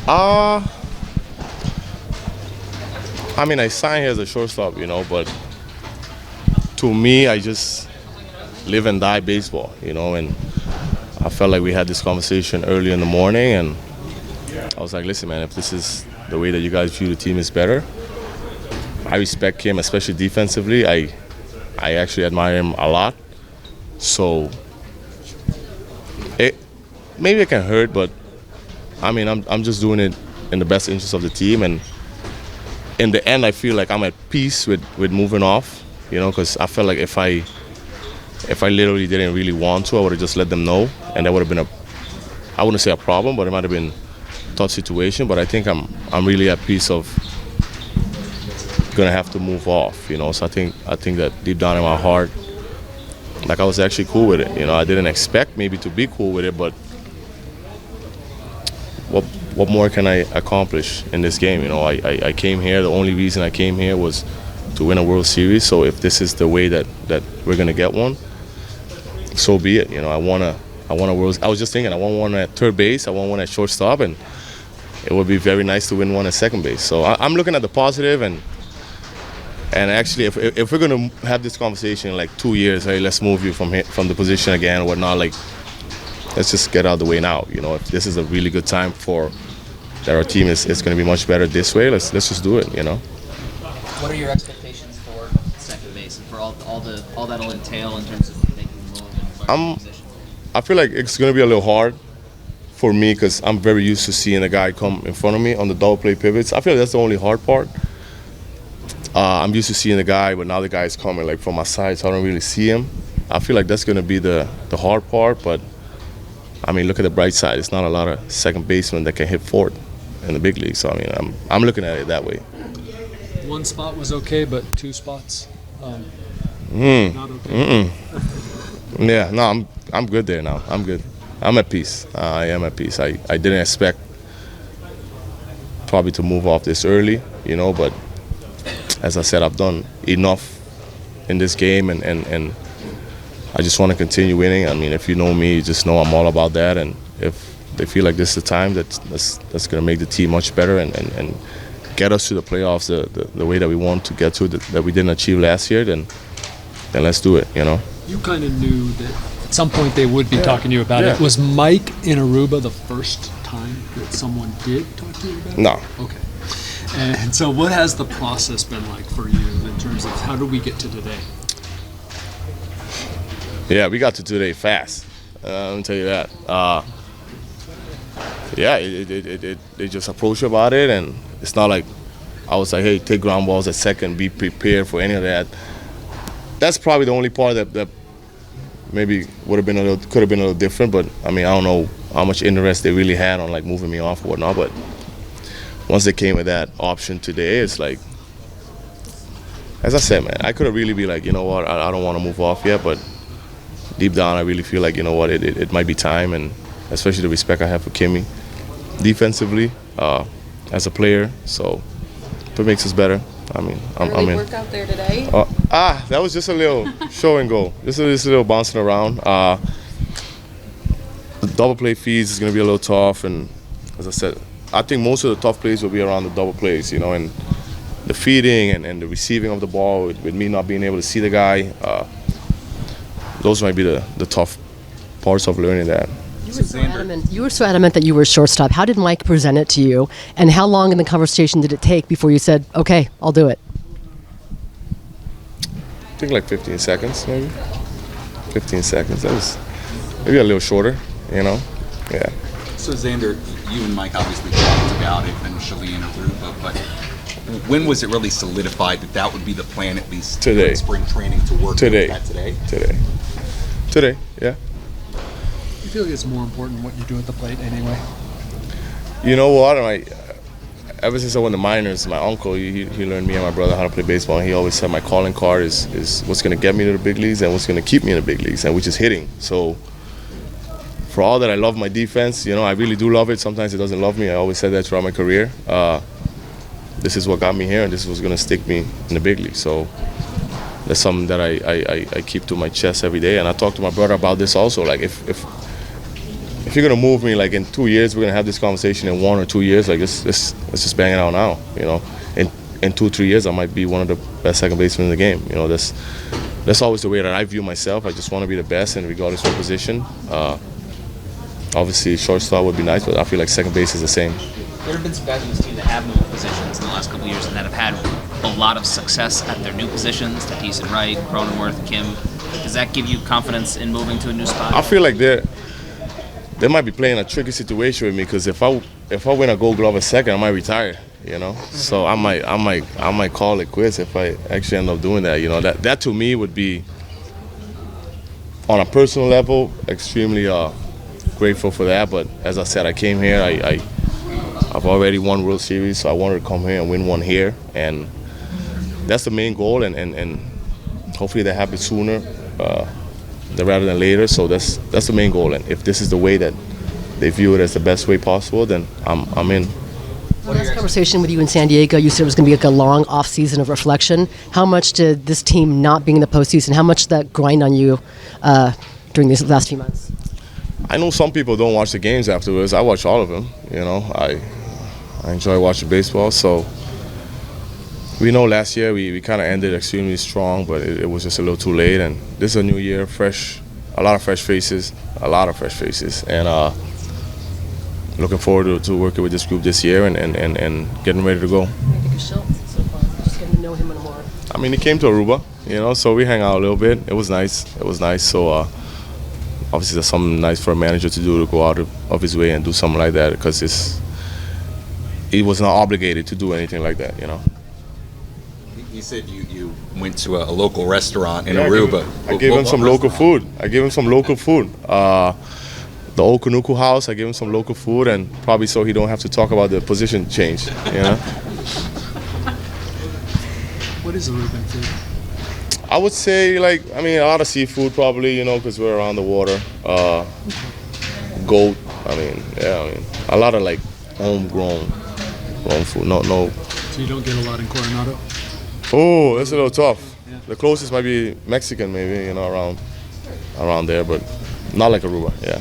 Uh, I mean, I signed here as a shortstop, but to me, I just live and die baseball, and I felt like we had this conversation early in the morning, and I was like, listen, man, if this is the way that you guys view the team is better, I respect him, especially defensively. I actually admire him a lot. So maybe it can hurt, but I mean, I'm just doing it in the best interest of the team, and in the end, I feel like I'm at peace with moving off, because I felt like if I literally didn't really want to, I would have just let them know, and that would have been I wouldn't say a problem, but it might have been a tough situation. But I think I'm really at peace of gonna have to move off, So I think that deep down in my heart, like I was actually cool with it. I didn't expect maybe to be cool with it, but what more can I accomplish in this game? I came here. The only reason I came here was to win a World Series. So if this is the way that we're gonna get one, so be it. I want a World. I was just thinking, I want one at third base. I want one at shortstop, and it would be very nice to win one at second base. So I'm looking at the positive, and actually, if we're gonna have this conversation in like 2 years, hey, let's move you from the position again, or whatnot, like, let's just get out of the way now. If this is a really good time for that our team is going to be much better this way, let's just do it. What are your expectations for second base and for all that'll entail in terms of making the move and position? I feel like it's going to be a little hard for me because I'm very used to seeing a guy come in front of me on the double play pivots. I feel like that's the only hard part. I'm used to seeing the guy, but now the guy is coming like from my side, so I don't really see him. I feel like that's going to be the hard part, but I mean, look at the bright side. It's not a lot of second basemen that can hit fourth in the big league. So I mean, I'm looking at it that way. One spot was okay, but two spots not okay. Yeah, no, I'm good there now. I'm good. I'm at peace. I am at peace. I didn't expect probably to move off this early, but as I said, I've done enough in this game, and I just want to continue winning. I mean, if you know me, you just know I'm all about that. And if they feel like this is the time that's going to make the team much better and get us to the playoffs the way that we want to get to, that we didn't achieve last year, then let's do it, You kind of knew that at some point they would be talking to you about it. Was Mike in Aruba the first time that someone did talk to you about it? No. Okay. And so what has the process been like for you in terms of how do we get to today? Yeah, we got to today fast. Let me tell you that. They just approached about it, and it's not like I was like, hey, take ground balls at second, be prepared for any of that. That's probably the only part that maybe could have been a little different. But I mean, I don't know how much interest they really had on like moving me off or whatnot. But once they came with that option today, it's like, as I said, man, I could have really be like, you know what, I don't want to move off yet, but deep down, I really feel like, you know what, it might be time, and especially the respect I have for Kimmy defensively as a player. So if it makes us better, I mean, I'm in. Work out there today? That was just a little show and go. Just a little bouncing around. The double play feeds is going to be a little tough, and as I said, I think most of the tough plays will be around the double plays, and the feeding and the receiving of the ball with me not being able to see the guy. Those might be the tough parts of learning that. You were so adamant that you were shortstop. How did Mike present it to you, and how long in the conversation did it take before you said, okay, I'll do it? I think like 15 seconds, maybe. 15 seconds. That was maybe a little shorter, Yeah. So Xander, you and Mike obviously talked about it initially in Aruba, but when was it really solidified that would be the plan, at least today? Spring training to work with that today? Today, yeah. You feel like it's more important what you do at the plate anyway? You know what? Ever since I went to minors, my uncle, he learned me and my brother how to play baseball, and he always said my calling card is what's going to get me to the big leagues and what's going to keep me in the big leagues, and which is hitting. So for all that I love my defense, I really do love it. Sometimes it doesn't love me. I always said that throughout my career. This is what got me here, and this is what's going to stick me in the big league. So that's something that I keep to my chest every day. And I talk to my brother about this also. Like if if you're gonna move me like in 2 years, we're gonna have this conversation in 1 or 2 years. Like let's just bang it out now. You know, in 2 or 3 years, I might be one of the best second basemen in the game. You know, that's always the way that I view myself. I just want to be the best, and regardless of position. Obviously, shortstop would be nice, but I feel like second base is the same. There have been some guys on this team that have moved positions in the last couple of years and that have had a lot of success at their new positions. Tatis and Wright, Cronenworth, Kim. Does that give you confidence in moving to a new spot? I feel like they might be playing a tricky situation with me because if I win a Gold Glove at second, I might retire. You know, so I might call it quits if I actually end up doing that. You know, that to me would be, on a personal level, extremely grateful for that. But as I said, I came here. I've already won World Series, so I wanted to come here and win one here, and that's the main goal. And hopefully that happens sooner rather than later. So that's the main goal. And if this is the way that they view it as the best way possible, then I'm in. Last conversation with you in San Diego, you said it was going to be like a long off season of reflection. How much did this team not being in the postseason, how much did that grind on you during these last few months? I know some people don't watch the games afterwards. I watch all of them. You know, I enjoy watching baseball. So we know last year we kind of ended extremely strong, but it was just a little too late. And this is a new year, a lot of fresh faces, and looking forward to working with this group this year and getting ready to go. Just getting to know him a little more. I mean, he came to Aruba, you know, so we hang out a little bit. It was nice. So obviously that's something nice for a manager to do, to go out of his way and do something like that, because he was not obligated to do anything like that, you know. You said you went to a local restaurant in Aruba. I gave him some local food. The old Kanuku house, I gave him some local food, and probably so he don't have to talk about the position change, you know. What is Aruban food? I would say, a lot of seafood probably, you know, because we're around the water. Goat, a lot of homegrown food. No. So you don't get a lot in Coronado? Oh, that's a little tough. Yeah. The closest might be Mexican, maybe, you know, around there, but not like Aruba, yeah.